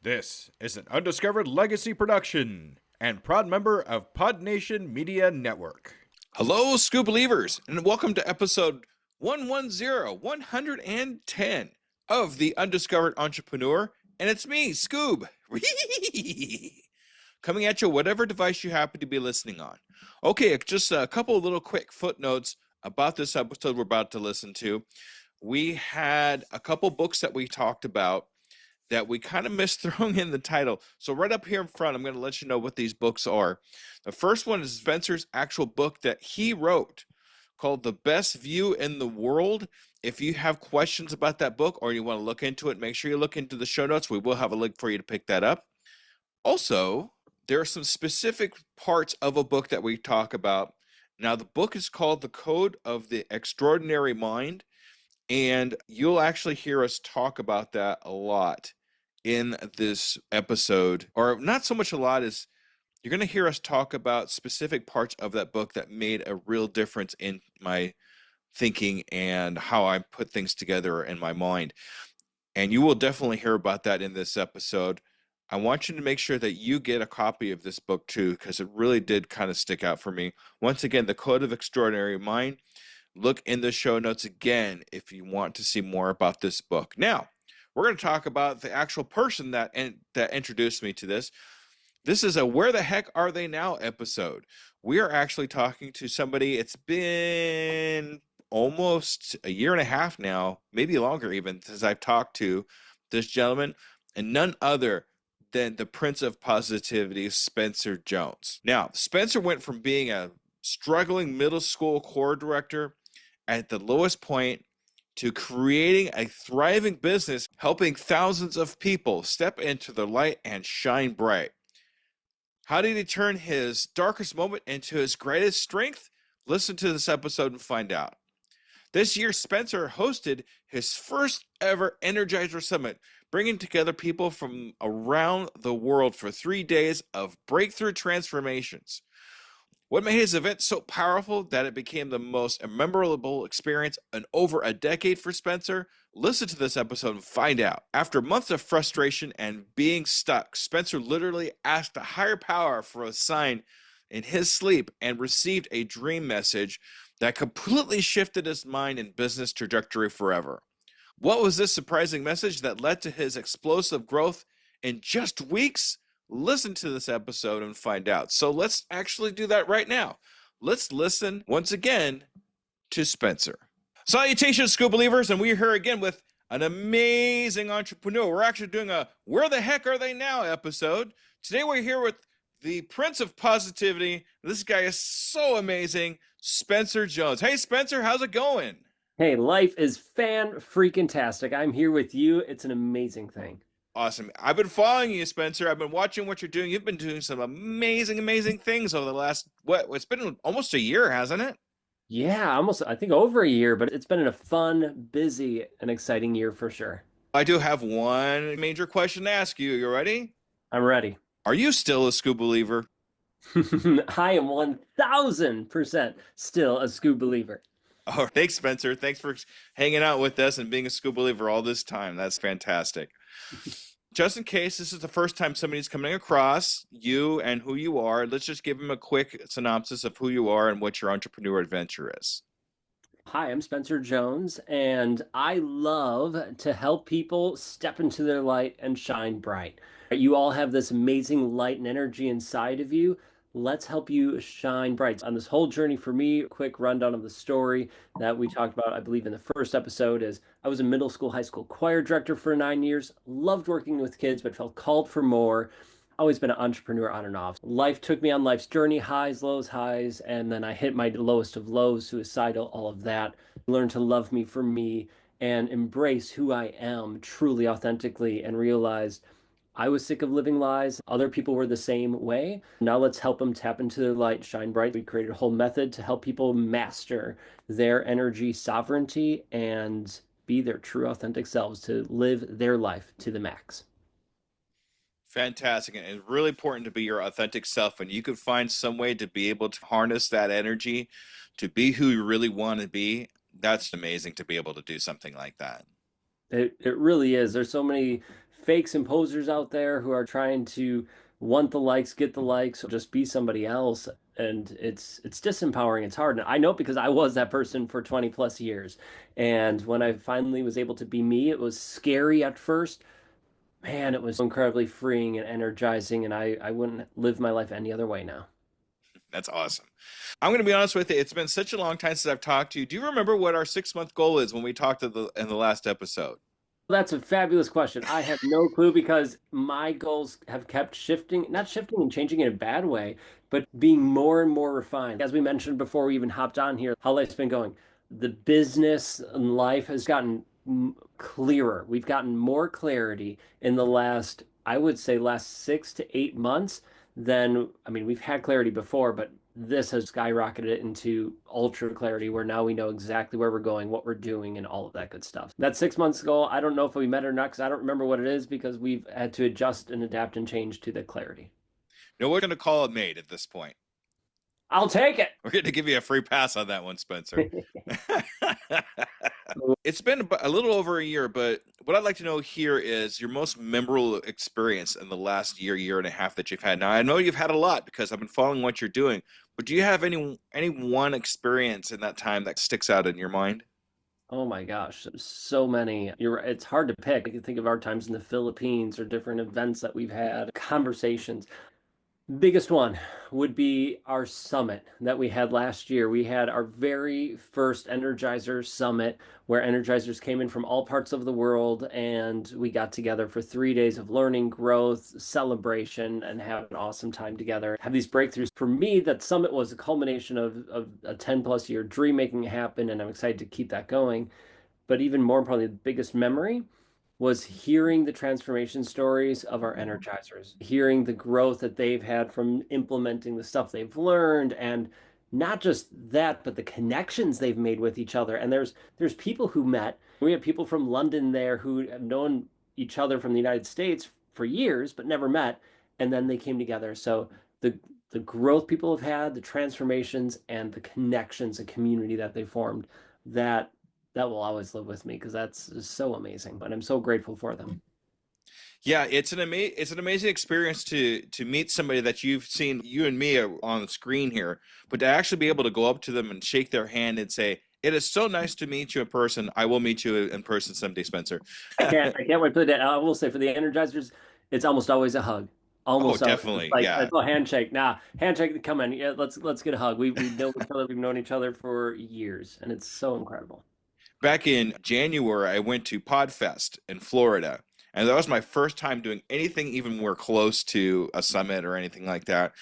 This is an Undiscovered Legacy production and proud member of Pod Nation Media Network. Hello, Skoob believers, and welcome to episode 110 of the Undiscovered Entrepreneur, and it's me, Skoob, coming at you whatever device you happen to be listening on. Okay, just a couple of little quick footnotes about this episode we're about to listen to. We had a couple books that we talked about that we kind of missed throwing in the title. So right up here in front, I'm going to let you know what these books are. The first one is Spencer's actual book that he wrote called The Best View in the World. If you have questions about that book or you want to look into it, make sure you look into the show notes. We will have a link for you to pick that up. Also, there are some specific parts of a book that we talk about. Now, the book is called The Code of the Extraordinary Mind, and you'll actually hear us talk about that a lot in this episode, or not so much a lot as you're going to hear us talk about specific parts of that book that made a real difference in my thinking and how I put things together in my mind. And you will definitely hear about that in this episode. I want you to make sure that you get a copy of this book too, because it really did kind of stick out for me. Once again, The Code of Extraordinary Mind. Look in the show notes again if you want to see more about this book. Now, we're going to talk about the actual person that introduced me to this. This is a Where the Heck Are They Now episode. We are actually talking to somebody. It's been almost a year and a half now, maybe longer even, since I've talked to this gentleman, and none other than the Prince of Positivity, Spencer Jones. Now, Spencer went from being a struggling middle school choir director at the lowest point to creating a thriving business, helping thousands of people step into the light and shine bright. How did he turn his darkest moment into his greatest strength? Listen to this episode and find out. This year, Spencer hosted his first ever Energizer Summit, bringing together people from around the world for 3 days of breakthrough transformations. What made his event so powerful that it became the most memorable experience in over a decade for Spencer? Listen to this episode and find out. After months of frustration and being stuck, Spencer literally asked a higher power for a sign in his sleep and received a dream message that completely shifted his mind and business trajectory forever. What was this surprising message that led to his explosive growth in just weeks? Listen to this episode and find out. So let's actually do that right now. Let's listen once again to Spencer. Salutations, Skoob believers, and we're here again with an amazing entrepreneur. We're actually doing a Where the Heck Are They Now episode. Today we're here with the Prince of Positivity. This guy is so amazing, Spencer Jones. Hey, Spencer, how's it going? Hey, life is fan-freaking-tastic. I'm here with you. It's an amazing thing. Awesome. I've been following you, Spencer. I've been watching what you're doing. You've been doing some amazing things over the last, it's been almost a year, hasn't it? Yeah, almost, I think over a year, but it's been a fun, busy, and exciting year for sure. I do have one major question to ask you. You ready? I'm ready. Are you still a Skoob believer? I am 1000% still a Skoob believer. Oh, thanks, Spencer. Thanks for hanging out with us and being a Skoob believer all this time. That's fantastic. Just in case this is the first time somebody's coming across you and who you are, let's just give them a quick synopsis of who you are and what your entrepreneur adventure is. Hi, I'm Spencer Jones, and I love to help people step into their light and shine bright. You all have this amazing light and energy inside of you. Let's help you shine bright. On this whole journey for me, a quick rundown of the story that we talked about, I believe, in the first episode is I was a middle school, high school choir director for 9 years, loved working with kids, but felt called for more. Always been an entrepreneur on and off. Life took me on life's journey, highs, lows, highs, and then I hit my lowest of lows, suicidal, all of that. Learned to love me for me and embrace who I am truly, authentically, and realized I was sick of living lies. Other people were the same way. Now let's help them tap into their light, shine bright. We created a whole method to help people master their energy sovereignty and be their true authentic selves, to live their life to the max. Fantastic. And it's really important to be your authentic self. And you can find some way to be able to harness that energy to be who you really want to be. That's amazing to be able to do something like that. It really is. There's so many fakes and posers out there who are trying to want the likes, get the likes, or just be somebody else. And it's disempowering. It's hard. And I know because I was that person for 20 plus years. And when I finally was able to be me, it was scary at first. Man, it was incredibly freeing and energizing, and I wouldn't live my life any other way now. That's awesome. I'm going to be honest with you. It's been such a long time since I've talked to you. Do you remember what our 6 month goal is when we talked in the last episode? That's a fabulous question. I have no clue because my goals have kept shifting, not shifting and changing in a bad way, but being more and more refined. As we mentioned before we even hopped on here, how life's been going. The business and life has gotten clearer. We've gotten more clarity in the last, I would say, last 6 to 8 months than, I mean, we've had clarity before, but this has skyrocketed it into ultra clarity where now we know exactly where we're going, what we're doing, and all of that good stuff. That 6 months ago, I don't know if we met or not because I don't remember what it is because we've had to adjust and adapt and change to the clarity. No, we're going to call it made at this point. I'll take it. We're going to give you a free pass on that one, Spencer. It's been a little over a year, but what I'd like to know here is your most memorable experience in the last year and a half that you've had. Now, I know you've had a lot because I've been following what you're doing, but do you have any one experience in that time that sticks out in your mind? Oh my gosh, so many. You're right. It's hard to pick. I can think of our times in the Philippines or different events that we've had, conversations. Biggest one would be our summit that we had last year. We had our very first Energizer summit where Energizers came in from all parts of the world and we got together for 3 days of learning, growth, celebration, and have an awesome time together. Have these breakthroughs. For me, that summit was a culmination of a 10 plus year dream making happen, and I'm excited to keep that going. But even more importantly, the biggest memory was hearing the transformation stories of our energizers, hearing the growth that they've had from implementing the stuff they've learned, and not just that, but the connections they've made with each other. And there's people who met. We have people from London there who have known each other from the United States for years, but never met, and then they came together. So the growth people have had, the transformations, and the connections and community that they formed, that that will always live with me because that's so amazing. But I'm so grateful for them. Yeah, it's an amazing experience to meet somebody that you've seen, you and me are on the screen here, but to actually be able to go up to them and shake their hand and say, "It is so nice to meet you in person. I will meet you in person someday, Spencer." I can't wait for that. I will say for the Energizers, it's almost always a hug. Oh, Almost always. It's definitely. like Yeah. it's a handshake. Nah, handshake. Come on, yeah, let's get a hug. We know each other. We've known each other for years, and it's so incredible. Back in January, I went to Podfest in Florida, and that was my first time doing anything even more close to a summit or anything like that.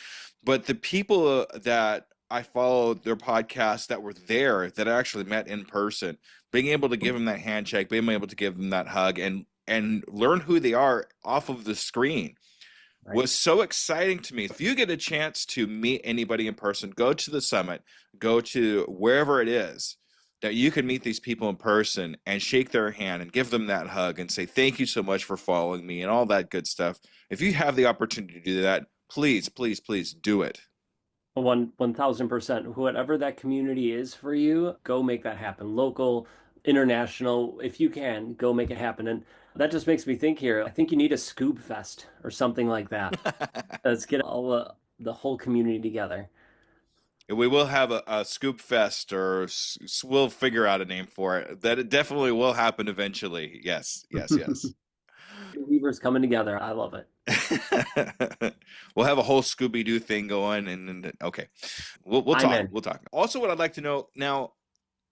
But the people that I followed their podcasts that were there that I actually met in person, being able to give them that handshake, being able to give them that hug, and learn who they are off of the screen Right. was so exciting to me. If you get a chance to meet anybody in person, go to the summit, go to wherever it is that you can meet these people in person and shake their hand and give them that hug and say, "Thank you so much for following me," and all that good stuff. If you have the opportunity to do that, please, please, please do it. 1,000%. Whatever that community is for you, go make that happen. Local, international, if you can, go make it happen. And that just makes me think here. I think you need a Skoob Fest or something like that. Let's get all the whole community together. We will have a Scoop Fest, or we'll figure out a name for it. That it definitely will happen eventually. Yes, yes, yes. Weavers coming together. I love it. We'll have a whole Scooby Doo thing going, and okay, we'll I'm talk. in. We'll talk. Also, what I'd like to know now,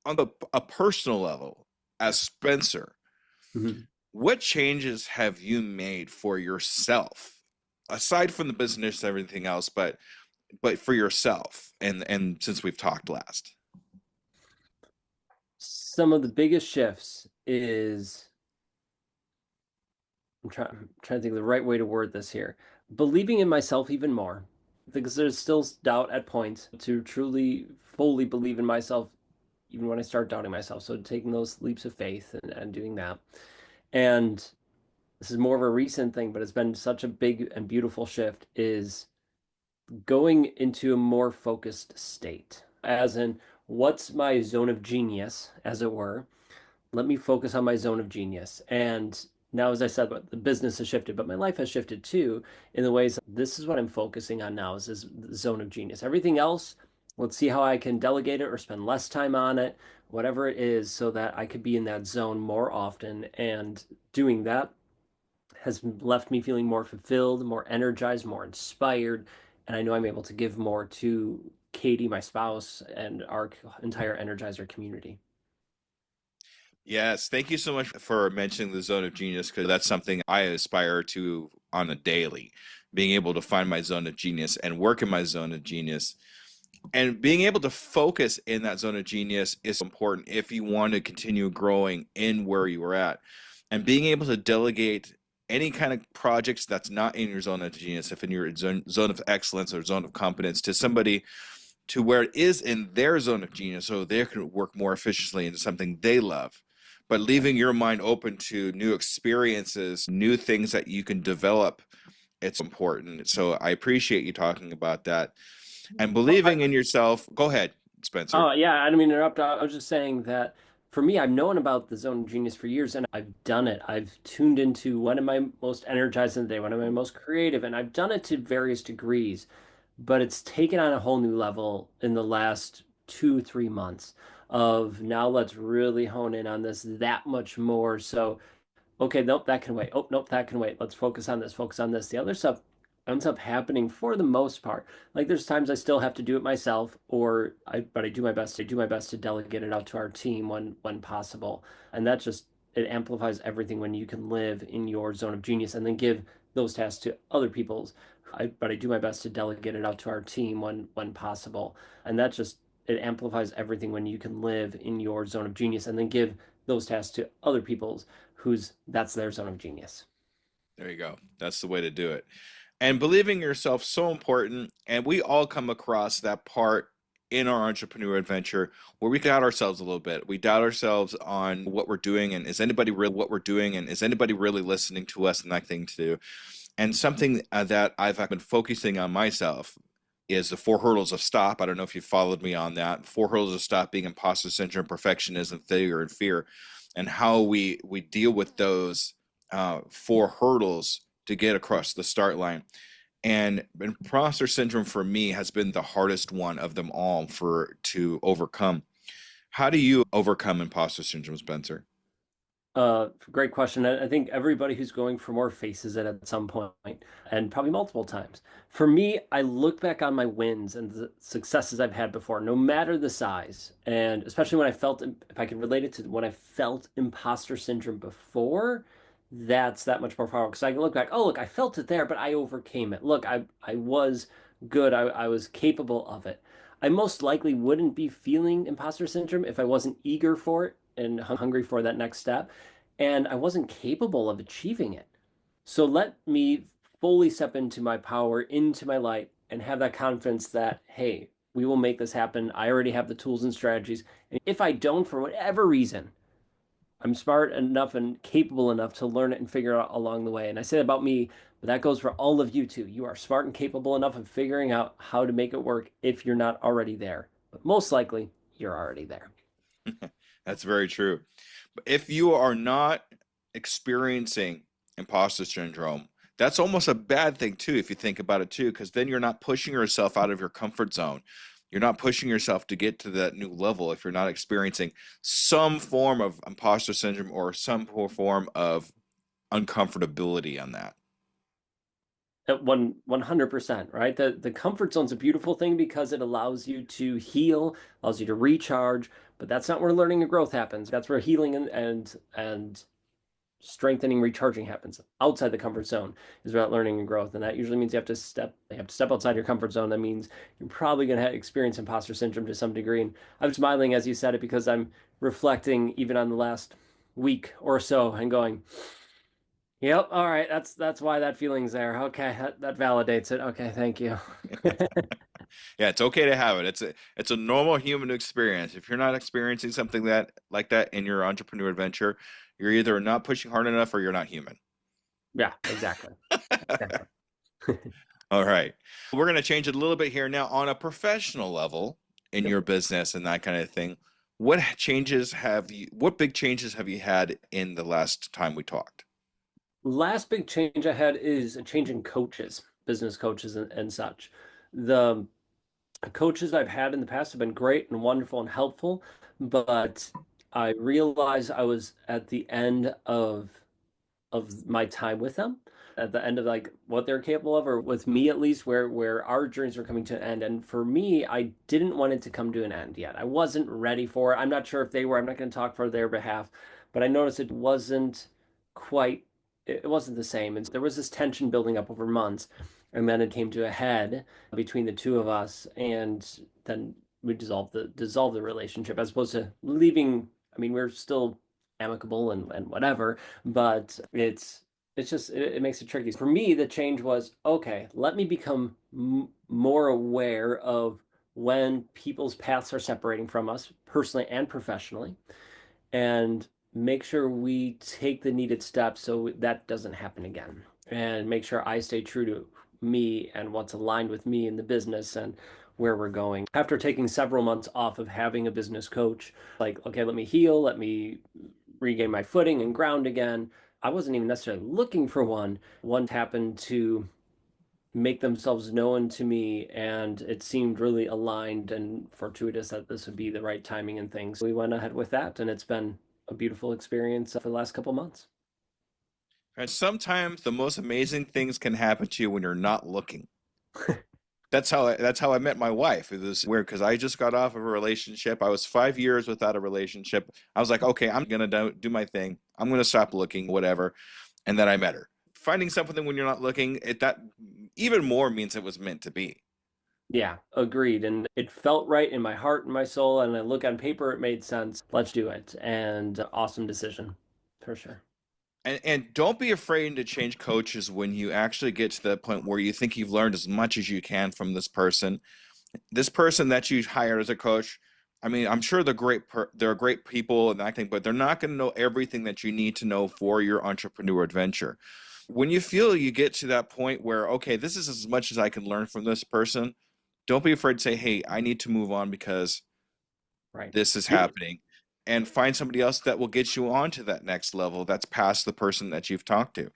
on a personal level, as Spencer, Mhm. what changes have you made for yourself, aside from the business and everything else, but for yourself, and since we've talked last? Some of the biggest shifts is I'm trying to think of the right way to word this here. Believing in myself even more, because there's still doubt at points to truly, fully believe in myself, even when I start doubting myself. So taking those leaps of faith and doing that. And this is more of a recent thing, but it's been such a big and beautiful shift is going into a more focused state, as in what's my zone of genius, as it were. Let me focus on my zone of genius. And Now, as I said, but the business has shifted, but my life has shifted too in the ways this is what I'm focusing on now is this zone of genius. Everything else, let's see how I can delegate it or spend less time on it, whatever it is, so that I could be in that zone more often. And doing that has left me feeling more fulfilled, more energized, more inspired. And I know I'm able to give more to Katie, my spouse, and our entire Energizer community. Yes, thank you so much for mentioning the zone of genius because that's something I aspire to on a daily, being able to find my zone of genius and work in my zone of genius. And being able to focus in that zone of genius is important if you want to continue growing in where you are at. And being able to delegate any kind of projects that's not in your zone of genius, if in your zone of excellence or zone of competence, to somebody to where it is in their zone of genius so they can work more efficiently into something they love. But leaving your mind open to new experiences, new things that you can develop, it's important. So I appreciate you talking about that and believing in yourself. Go ahead, Spencer. Oh, yeah, I didn't mean to interrupt. I was just saying that for me, I've known about the zone of genius for years and I've done it. I've tuned into when am I most energized in the day, when am I most creative, and I've done it to various degrees, but it's taken on a whole new level in the last 2, 3 months of now let's really hone in on this that much more. So okay, nope, that can wait. Oh, nope, that can wait. Let's focus on this, focus on this. The other stuff ends up happening for the most part. Like there's times I still have to do it myself, but I do my best. I do my best to delegate it out to our team when possible. And that just it amplifies everything when you can live in your zone of genius and then give those tasks to other people's. But I do my best to delegate it out to our team when possible. And that just it amplifies everything when you can live in your zone of genius and then give those tasks to other people's who's that's their zone of genius. There you go. That's the way to do it. And believing in yourself so important. And we all come across that part in our entrepreneur adventure where we doubt ourselves a little bit. We doubt ourselves on what we're doing and is anybody really what we're doing and is anybody really listening to us and that thing to do. And something that I've been focusing on myself is the 4 hurdles of stop. I don't know if you followed me on that. 4 hurdles of stop being imposter syndrome, perfectionism, failure, and fear, and how we deal with those 4 hurdles to get across the start line. And imposter syndrome for me has been the hardest one of them all for to overcome. How do you overcome imposter syndrome, Spencer? Great question. I think everybody who's going for more faces it at some point and probably multiple times. For me, I look back on my wins and the successes I've had before, no matter the size. And especially when I felt, if I can relate it to when I felt imposter syndrome before, that's that much more powerful. Because I can look back, oh, look, I felt it there, but I overcame it. Look, I was good. I was capable of it. I most likely wouldn't be feeling imposter syndrome if I wasn't eager for it and hungry for that next step and I wasn't capable of achieving it. So let me fully step into my power, into my light, and have that confidence that, hey, we will make this happen. I already have the tools and strategies. And if I don't, for whatever reason, I'm smart enough and capable enough to learn it and figure it out along the way. And I say that about me, but that goes for all of you too. You are smart and capable enough of figuring out how to make it work if you're not already there. But most likely, you're already there. That's very true. But if you are not experiencing imposter syndrome, that's almost a bad thing too, if you think about it too, because then you're not pushing yourself out of your comfort zone. You're not pushing yourself to get to that new level if you're not experiencing some form of imposter syndrome or some form of uncomfortability on that. At 100%, right? The comfort zone's a beautiful thing because it allows you to heal, allows you to recharge, but that's not where learning and growth happens. That's where healing and strengthening, recharging happens. Outside the comfort zone is about learning and growth, and that usually means you have to step outside your comfort zone. That means you're probably going to experience imposter syndrome to some degree. And I'm smiling as you said it because I'm reflecting even on the last week or so and going, yep. All right. That's why that feeling's there. Okay, that validates it. Okay, thank you. Yeah, it's okay to have it. It's a normal human experience. If you're not experiencing something that like that in your entrepreneur adventure, you're either not pushing hard enough or you're not human. Yeah, exactly. Exactly. All right. We're going to change it a little bit here now on a professional level in Yep. your business and that kind of thing. What big changes have you had in the last time we talked? Last big change I had is a change in coaches, business coaches and such. The coaches I've had in the past have been great and wonderful and helpful, but I realized I was at the end of my time with them, at the end of like what they're capable of, or with me at least, where our journeys were coming to an end. And for me, I didn't want it to come to an end yet. I wasn't ready for it. I'm not sure if they were. I'm not going to talk for their behalf, but I noticed it wasn't quite. It wasn't the same, and there was this tension building up over months, and then it came to a head between the two of us, and then we dissolved the relationship as opposed to leaving. I mean, we're still amicable and whatever, but it's just it makes it tricky. For me, the change was okay, let me become more aware of when people's paths are separating from us personally and professionally, and make sure we take the needed steps so that doesn't happen again, and make sure I stay true to me and what's aligned with me in the business and where we're going. After taking several months off of having a business coach, like, okay, let me heal, let me regain my footing and ground again. I wasn't even necessarily looking for one. One happened to make themselves known to me, and it seemed really aligned and fortuitous that this would be the right timing and things. We went ahead with that, and it's been a beautiful experience for the last couple months. And sometimes the most amazing things can happen to you when you're not looking. That's how I met my wife. It was weird because I just got off of a relationship. I was 5 years without a relationship. I was like, okay, I'm gonna do my thing. I'm gonna stop looking, whatever. And then I met her. Finding something when you're not looking, that even more means it was meant to be. Yeah, agreed. And it felt right in my heart and my soul. And I look on paper, it made sense. Let's do it. And awesome decision for sure. And don't be afraid to change coaches when you actually get to the point where you think you've learned as much as you can from this person. This person that you hired as a coach, I mean, I'm sure they're great people and acting, but they're not going to know everything that you need to know for your entrepreneur adventure. When you feel you get to that point where, okay, this is as much as I can learn from this person, don't be afraid to say, hey, I need to move on because Right. this is You, happening, and find somebody else that will get you on to that next level that's past the person that you've talked to.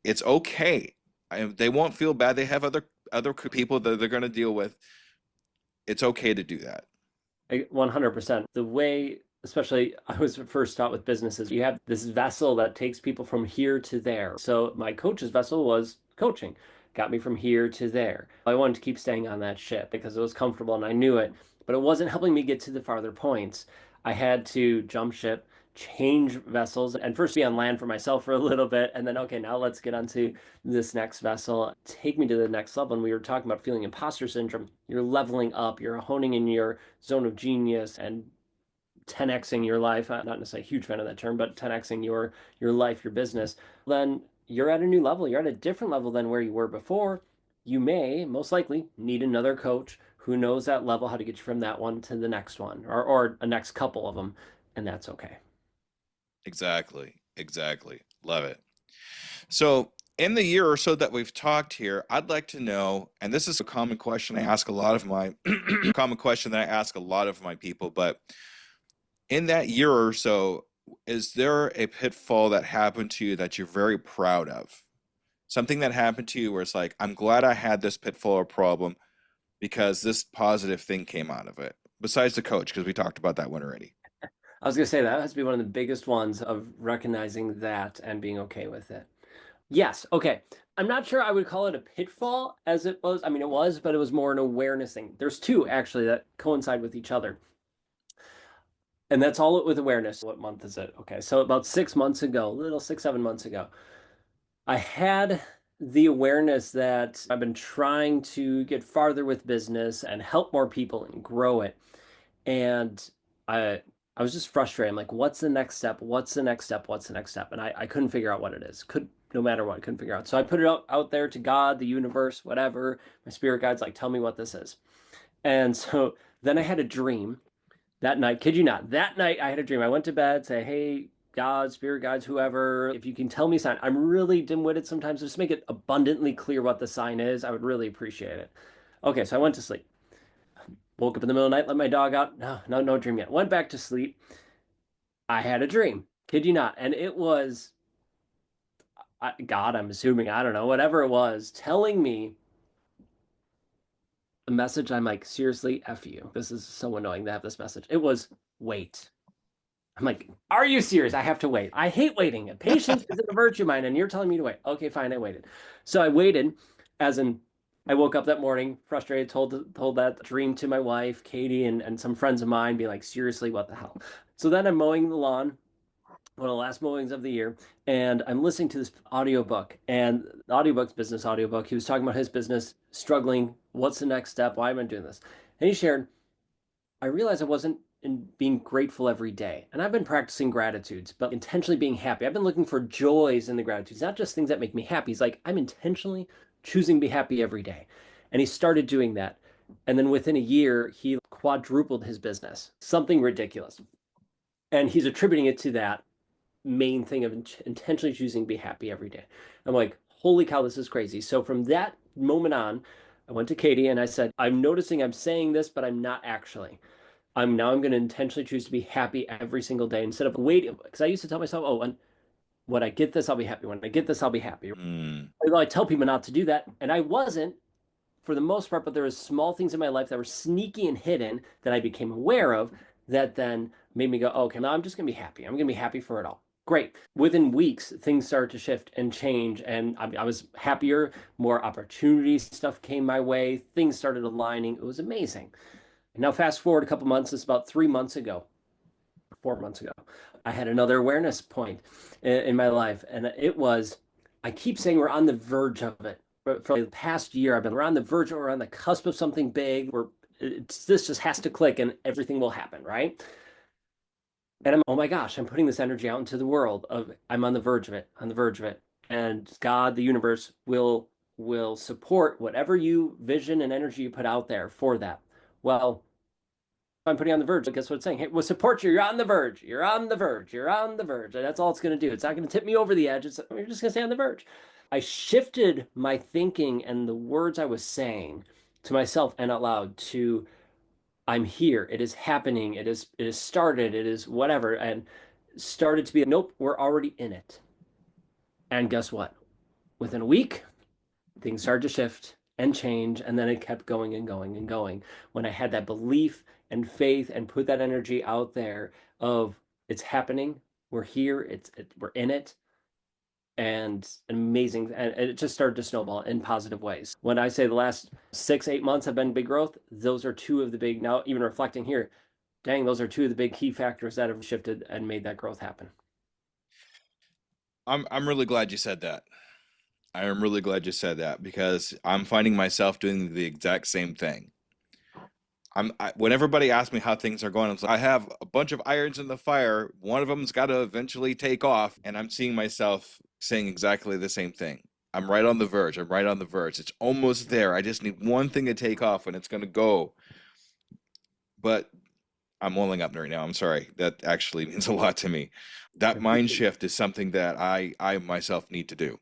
It's okay. They won't feel bad. They have other people that they're going to deal with. It's okay to do that. 100%. The way, especially I was first taught with businesses, you have this vessel that takes people from here to there. So my coach's vessel was coaching, got me from here to there. I wanted to keep staying on that ship because it was comfortable and I knew it, but it wasn't helping me get to the farther points. I had to jump ship, change vessels, and first be on land for myself for a little bit, and then, okay, now let's get onto this next vessel, take me to the next level. And we were talking about feeling imposter syndrome. You're leveling up, you're honing in your zone of genius and 10xing your life. I'm not necessarily a huge fan of that term, but 10xing your life, your business. Then you're at a new level. You're at a different level than where you were before. You may most likely need another coach who knows that level, how to get you from that one to the next one, or a next couple of them, and that's okay. Exactly. Exactly. Love it. So, in the year or so that we've talked here, I'd like to know, and this is a common question I ask a lot of my common question that I ask a lot of my people, but in that year or so, is there a pitfall that happened to you that you're very proud of? Something that happened to you where it's like, I'm glad I had this pitfall or problem because this positive thing came out of it. Besides the coach, because we talked about that one already. I was going to say that has to be one of the biggest ones of recognizing that and being okay with it. Yes. Okay. I'm not sure I would call it a pitfall as it was. I mean, it was, but it was more an awareness thing. There's two actually that coincide with each other. And that's all with awareness. What month is it? Okay. So about 6 months ago, little 6, 7 months ago, I had the awareness that I've been trying to get farther with business and help more people and grow it. And I was just frustrated. I'm like, what's the next step? What's the next step? What's the next step? And I couldn't figure out what it is. Could no matter what, I couldn't figure out. So I put it out there to God, the universe, whatever. My spirit guides like, tell me what this is. And so then I had a dream that night. Kid you not, that night I had a dream. I went to bed, say, hey, God, spirit guides, whoever, if you can tell me a sign. I'm really dim-witted sometimes. So just make it abundantly clear what the sign is. I would really appreciate it. Okay, so I went to sleep. Woke up in the middle of the night, let my dog out. No dream yet. Went back to sleep. I had a dream. Kid you not. And it was, God, I'm assuming, I don't know, whatever it was, telling me a message. I'm like, seriously, F you. This is so annoying to have this message. It was, wait. I'm like, are you serious? I have to wait. I hate waiting. Patience isn't a virtue of mine, and you're telling me to wait. Okay, fine, I waited. So I waited, as in, I woke up that morning frustrated, told that dream to my wife, Katie, and some friends of mine, being like, seriously, what the hell? So then I'm mowing the lawn, one of the last mowings of the year, and I'm listening to this audiobook. And the audiobook's business audiobook. He was talking about his business, struggling. What's the next step? Why am I doing this? And he shared, I realized I wasn't in being grateful every day. And I've been practicing gratitudes, but intentionally being happy. I've been looking for joys in the gratitudes, not just things that make me happy. He's like, I'm intentionally choosing to be happy every day. And he started doing that. And then within a year, he quadrupled his business, something ridiculous. And he's attributing it to that main thing of intentionally choosing to be happy every day. I'm like, holy cow, this is crazy. So from that moment on, I went to Katie and I said, I'm noticing I'm saying this, but I'm not actually. I'm going to intentionally choose to be happy every single day instead of waiting. Because I used to tell myself, oh, when I get this, I'll be happy. When I get this, I'll be happy. Mm. Although I tell people not to do that, and I wasn't for the most part, but there was small things in my life that were sneaky and hidden that I became aware of that then made me go, oh, okay, now I'm just going to be happy. I'm going to be happy for it all. Great. Within weeks, things started to shift and change, and I was happier. More opportunities, stuff came my way. Things started aligning. It was amazing. Now, fast forward a couple months, it's about 3 months ago, 4 months ago, I had another awareness point in my life. And it was, I keep saying we're on the verge of it. But for the past year, I've been, we're on the verge, or we're on the cusp of something big where this just has to click and everything will happen, right? And I'm, oh my gosh, I'm putting this energy out into the world of, I'm on the verge of it, on the verge of it. And God, the universe will support whatever you vision and energy you put out there for that. Well, I'm putting on the verge. Guess what it's saying? Hey, we'll support you. You're on the verge. You're on the verge. You're on the verge. And that's all it's going to do. It's not going to tip me over the edge. You're just going to stay on the verge. I shifted my thinking and the words I was saying to myself and out loud to, I'm here. It is happening. It is started. It is whatever. And started to be, nope, we're already in it. And guess what? Within a week, things started to shift and change, and then it kept going and going and going. When I had that belief and faith and put that energy out there of it's happening, we're here, we're in it, and amazing, and it just started to snowball in positive ways. When I say the last 6, 8 months have been big growth, those are two of the big, now even reflecting here, dang, those are two of the big key factors that have shifted and made that growth happen. I'm really glad you said that. I am really glad you said that because I'm finding myself doing the exact same thing. When everybody asks me how things are going, I'm like, I have a bunch of irons in the fire. One of them's got to eventually take off, and I'm seeing myself saying exactly the same thing. I'm right on the verge. I'm right on the verge. It's almost there. I just need one thing to take off, and it's going to go. But I'm welling up right now. I'm sorry. That actually means a lot to me. That mind shift is something that I myself need to do.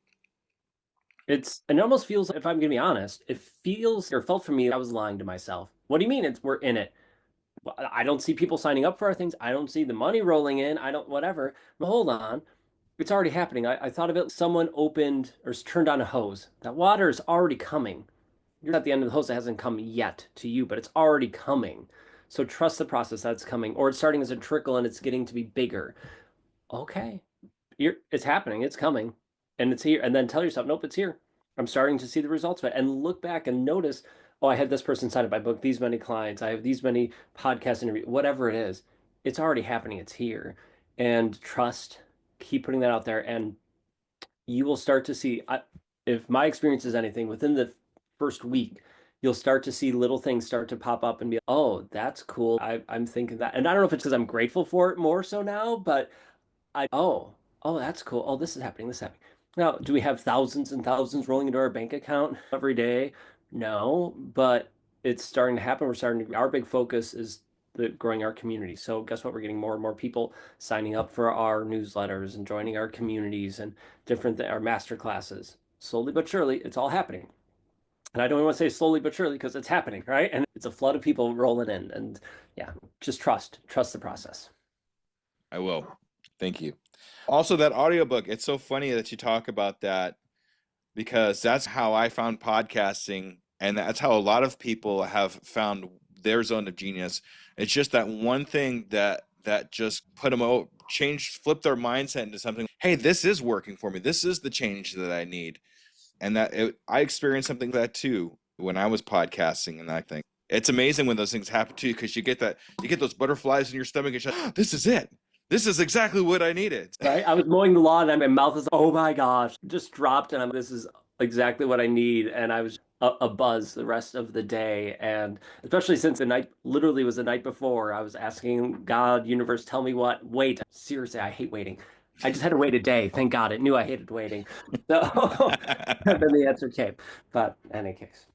It almost feels, if I'm gonna be honest, it feels or felt for me I was lying to myself. What do you mean we're in it? Well, I don't see people signing up for our things. I don't see the money rolling in. I don't, whatever. But hold on. It's already happening. I thought of it. Someone opened or turned on a hose. That water is already coming. You're at the end of the hose that hasn't come yet to you, but it's already coming. So trust the process that's coming. Or it's starting as a trickle and it's getting to be bigger. Okay. It's happening. It's coming. And it's here. And then tell yourself, nope, it's here. I'm starting to see the results of it. And look back and notice, oh, I had this person sign up. I booked these many clients. I have these many podcast interviews, whatever it is. It's already happening. It's here. And trust, keep putting that out there. And you will start to see, if my experience is anything, within the first week, you'll start to see little things start to pop up and be, oh, that's cool. I'm thinking that. And I don't know if it's because I'm grateful for it more so now, but oh, that's cool. Oh, this is happening. This is happening. Now, do we have thousands and thousands rolling into our bank account every day? No, but it's starting to happen. Our big focus is growing our community. So guess what? We're getting more and more people signing up for our newsletters and joining our communities and our master classes. Slowly but surely, it's all happening. And I don't even want to say slowly but surely because it's happening, right? And it's a flood of people rolling in. And yeah, just trust the process. I will. Thank you. Also, that audiobook, it's so funny that you talk about that because that's how I found podcasting, and that's how a lot of people have found their zone of genius. It's just that one thing that just put them out, flipped their mindset into something. Hey, this is working for me. This is the change that I need, and I experienced something like that too when I was podcasting. And I think it's amazing when those things happen to you because you get those butterflies in your stomach and you're like, oh, this is it. This is exactly what I needed. Right? I was mowing the lawn and my mouth is, oh my gosh, just dropped. And this is exactly what I need. And I was a buzz the rest of the day. And especially since the night literally was the night before, I was asking God, universe, tell me what. Wait, seriously, I hate waiting. I just had to wait a day. Thank God. It knew I hated waiting. So then the answer came. But in any case.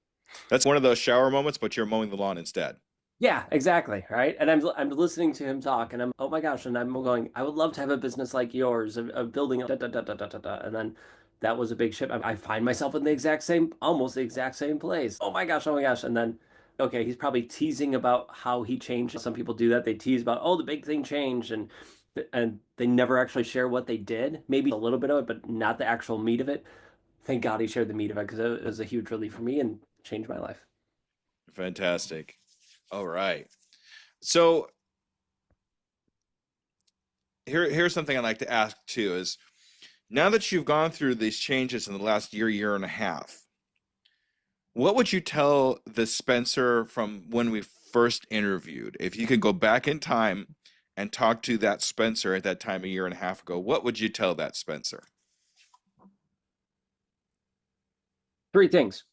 That's one of those shower moments, but you're mowing the lawn instead. Yeah, exactly. Right. And I'm listening to him talk and I'm, oh my gosh. And I'm going, I would love to have a business like yours of building da, da, da, da, da, da, da. And then that was a big shift. I find myself in the exact same, almost the exact same place. Oh my gosh. Oh my gosh. And then, okay, he's probably teasing about how he changed. Some people do that. They tease about, oh, the big thing changed. And they never actually share what they did. Maybe a little bit of it, but not the actual meat of it. Thank God he shared the meat of it because it was a huge relief for me and changed my life. Fantastic. All right. So here's something I'd like to ask too is now that you've gone through these changes in the last year and a half, what would you tell the Spencer from when we first interviewed? If you could go back in time and talk to that Spencer at that time a year and a half ago, what would you tell that Spencer? 3 things.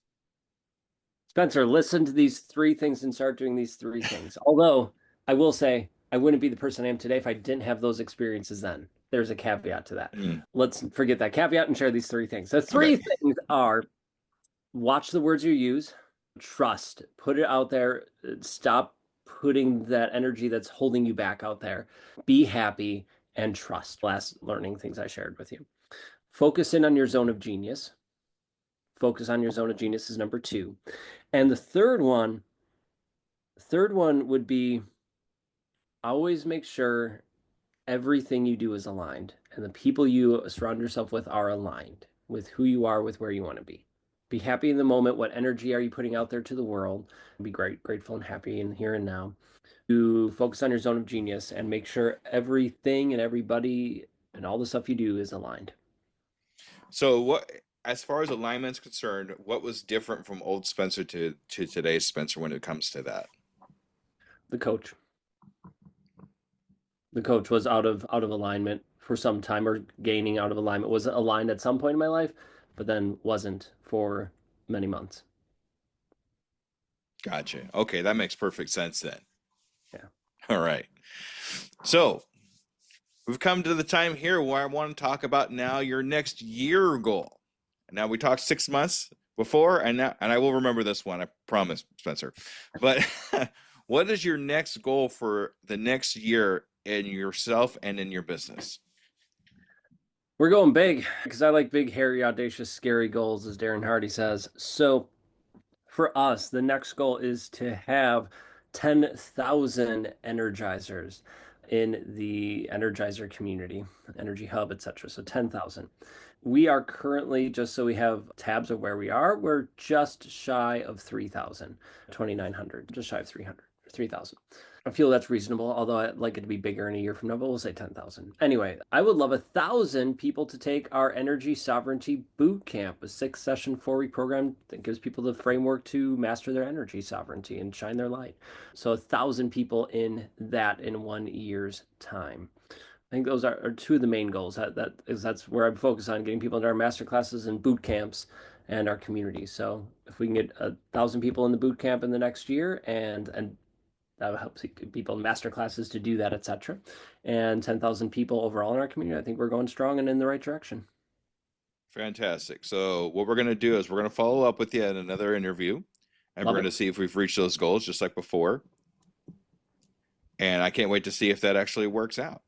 Spencer, listen to these 3 things and start doing these 3 things. Although I will say I wouldn't be the person I am today if I didn't have those experiences then. There's a caveat to that. Let's forget that caveat and share these 3 things. The 3 things are watch the words you use, trust, put it out there, stop putting that energy that's holding you back out there, be happy, and trust. Last learning things I shared with you. Focus in on your zone of genius. Focus on your zone of genius is number 2. And the third one would be always make sure everything you do is aligned and the people you surround yourself with are aligned with who you are, with where you want to be. Be happy in the moment. What energy are you putting out there to the world? Be grateful and happy in here and now. To focus on your zone of genius and make sure everything and everybody and all the stuff you do is aligned. So as far as alignment is concerned, what was different from old Spencer to today's Spencer when it comes to that? The coach. The coach was out of alignment for some time, or gaining out of alignment. Was aligned at some point in my life, but then wasn't for many months. Gotcha. Okay, that makes perfect sense then. Yeah. All right. So we've come to the time here where I want to talk about now your next year goal. Now we talked 6 months before, and I will remember this one, I promise, Spencer. But what is your next goal for the next year in yourself and in your business? We're going big because I like big, hairy, audacious, scary goals, as Darren Hardy says. So for us, the next goal is to have 10,000 energizers in the energizer community, energy hub, etc. So 10,000. We are currently, just so we have tabs of where we are, we're just shy of 3,000, 2,900, just shy of 3,000. I feel that's reasonable, although I'd like it to be bigger in a year from now, but we'll say 10,000. Anyway, I would love 1,000 people to take our Energy Sovereignty Boot Camp, a 6-session, 4-week program that gives people the framework to master their energy sovereignty and shine their light. So 1,000 people in that in 1 year's time. I think those are 2 of the main goals. That's where I'm focused on, getting people into our master classes and boot camps and our community. So if we can get 1,000 people in the boot camp in the next year, and that helps people in master classes to do that, etc. And 10,000 people overall in our community, I think we're going strong and in the right direction. Fantastic. So what we're going to do is we're going to follow up with you in another interview, and we're going to see if we've reached those goals just like before. And I can't wait to see if that actually works out.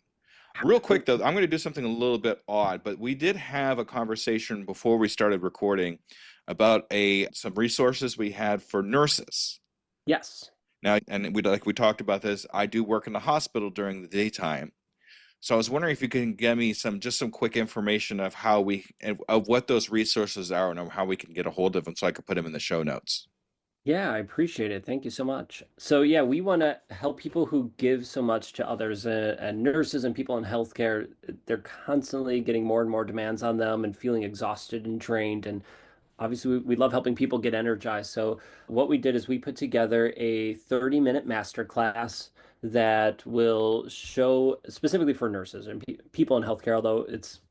Real quick, though, I'm going to do something a little bit odd, but we did have a conversation before we started recording about some resources we had for nurses. Yes. Now, and we talked about this, I do work in the hospital during the daytime. So I was wondering if you can give me some quick information of of what those resources are and how we can get a hold of them so I could put them in the show notes. Yeah, I appreciate it. Thank you so much. So, yeah, we want to help people who give so much to others, and nurses and people in healthcare. They're constantly getting more and more demands on them and feeling exhausted and drained. And obviously, we love helping people get energized. So, what we did is we put together a 30-minute masterclass that will show specifically for nurses and pe people in healthcare, although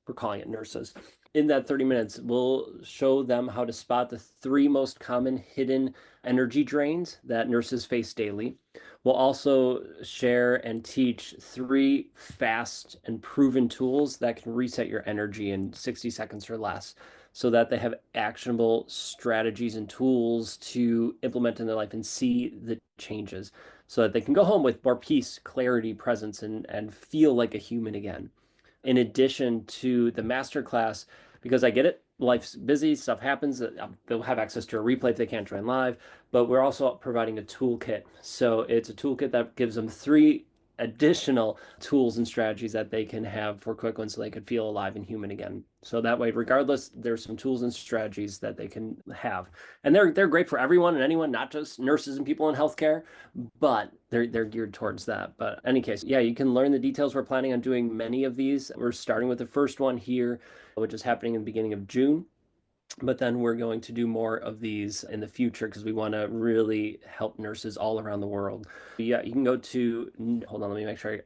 we're calling it nurses. In that 30 minutes, we'll show them how to spot the three most common hidden energy drains that nurses face daily. We'll also share and teach three fast and proven tools that can reset your energy in 60 seconds or less so that they have actionable strategies and tools to implement in their life and see the changes so that they can go home with more peace, clarity, presence, and feel like a human again. In addition to the masterclass, because I get it, life's busy, stuff happens. They'll have access to a replay if they can't join live, but we're also providing a toolkit. So it's a toolkit that gives them three additional tools and strategies that they can have for quick ones so they could feel alive and human again. So that way, regardless, there's some tools and strategies that they can have. And they're great for everyone and anyone, not just nurses and people in healthcare, but they're geared towards that. But in any case, yeah, you can learn the details. We're planning on doing many of these. We're starting with the first one here, which is happening in the beginning of June. But then we're going to do more of these in the future because we want to really help nurses all around the world. Yeah, you can go to, hold on, let me make sure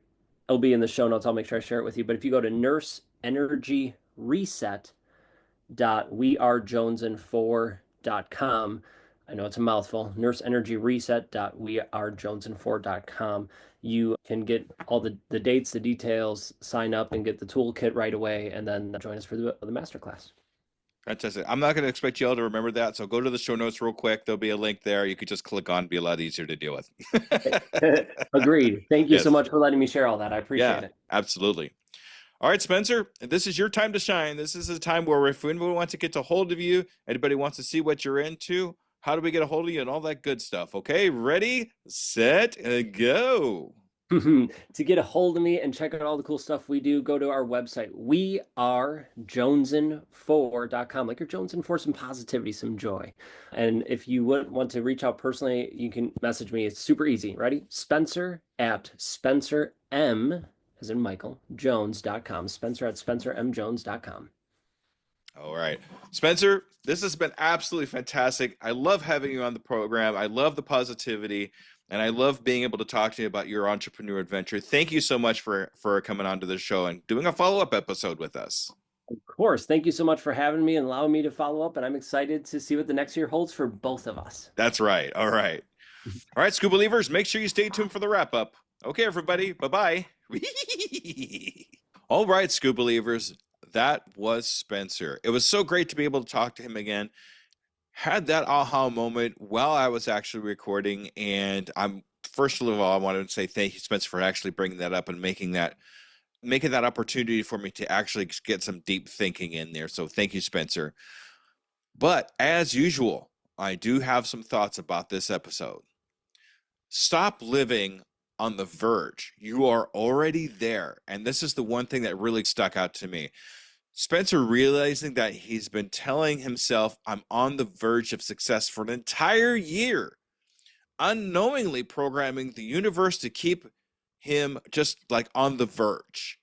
it'll be in the show notes. I'll make sure I share it with you. But if you go to nurseenergyreset.wearejonesin4.com, I know it's a mouthful, nurseenergyreset.wearejonesin4.com. You can get all the dates, the details, sign up and get the toolkit right away, and then join us for the masterclass. Fantastic. I'm not going to expect you all to remember that, so go to the show notes real quick. There'll be a link there. You could just click on, be a lot easier to deal with. Agreed. Thank you so Yes. much for letting me share all that. I appreciate it. Absolutely. All right, Spencer, this is your time to shine. This is a time where if anybody wants to get a hold of you, anybody wants to see what you're into, how do we get a hold of you and all that good stuff? Okay, ready, set, and go. To get a hold of me and check out all the cool stuff we do, go to our website, wearejonesin4.com. Like you're jonesing for some positivity, some joy. And if you would want to reach out personally, you can message me. It's super easy. Ready? Spencer at Spencer M, as in Michael, Jones.com. Spencer at SpencerMJones.com. All right. Spencer, this has been absolutely fantastic. I love having you on the program. I love the positivity, and I love being able to talk to you about your entrepreneur adventure. Thank you so much for coming onto the show and doing a follow-up episode with us. Of course. Thank you so much for having me and allowing me to follow up, and I'm excited to see what the next year holds for both of us. That's right. All right. All right, Skoob Believers, make sure you stay tuned for the wrap-up. Okay, everybody. Bye-bye. All right, Skoob Believers. That was Spencer. It was so great to be able to talk to him again. Had that aha moment while I was actually recording, and first of all, I wanted to say thank you, Spencer, for actually bringing that up and making that opportunity for me to actually get some deep thinking in there. So thank you, Spencer. But as usual, I do have some thoughts about this episode. Stop living on the verge. You are already there. And this is the one thing that really stuck out to me. Spencer realizing that he's been telling himself, I'm on the verge of success for an entire year, unknowingly programming the universe to keep him just like on the verge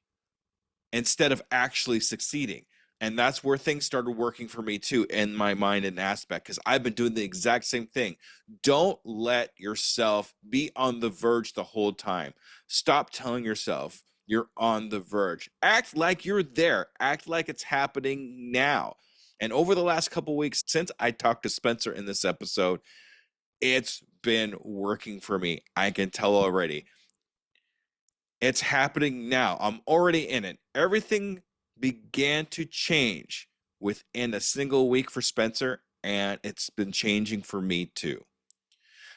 instead of actually succeeding. And that's where things started working for me too, in my mind and aspect, because I've been doing the exact same thing. Don't let yourself be on the verge the whole time. Stop telling yourself you're on the verge. Act like you're there. Act like it's happening now. And over the last couple weeks, since I talked to Spencer in this episode, it's been working for me. I can tell already. It's happening now. I'm already in it. Everything began to change within a single week for Spencer, and it's been changing for me too.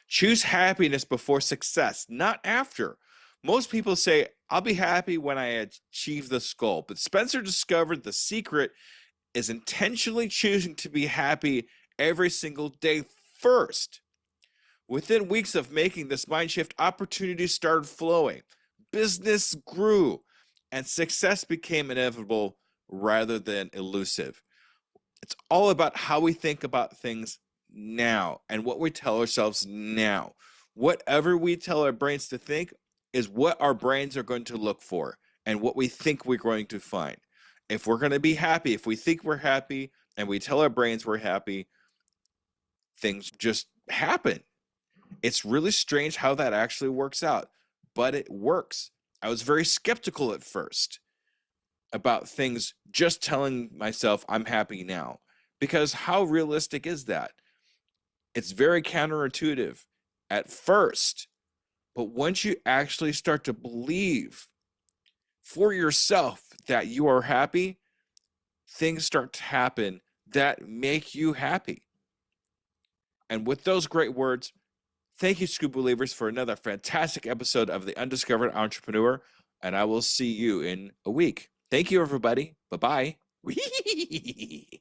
Choose happiness before success, not after. Most people say, I'll be happy when I achieve this goal. But Spencer discovered the secret is intentionally choosing to be happy every single day first. Within weeks of making this mind shift, opportunities started flowing. Business grew. and success became inevitable rather than elusive. It's all about how we think about things now and what we tell ourselves now. Whatever we tell our brains to think is what our brains are going to look for and what we think we're going to find. If we're going to be happy, if we think we're happy and we tell our brains we're happy, things just happen. It's really strange how that actually works out, but it works. I was very skeptical at first about things just telling myself I'm happy now, because how realistic is that? It's very counterintuitive at first, but once you actually start to believe for yourself that you are happy, things start to happen that make you happy. And with those great words, thank you, Skoob Believers, for another fantastic episode of the Undiscovered Entrepreneur, and I will see you in a week. Thank you, everybody. Bye-bye.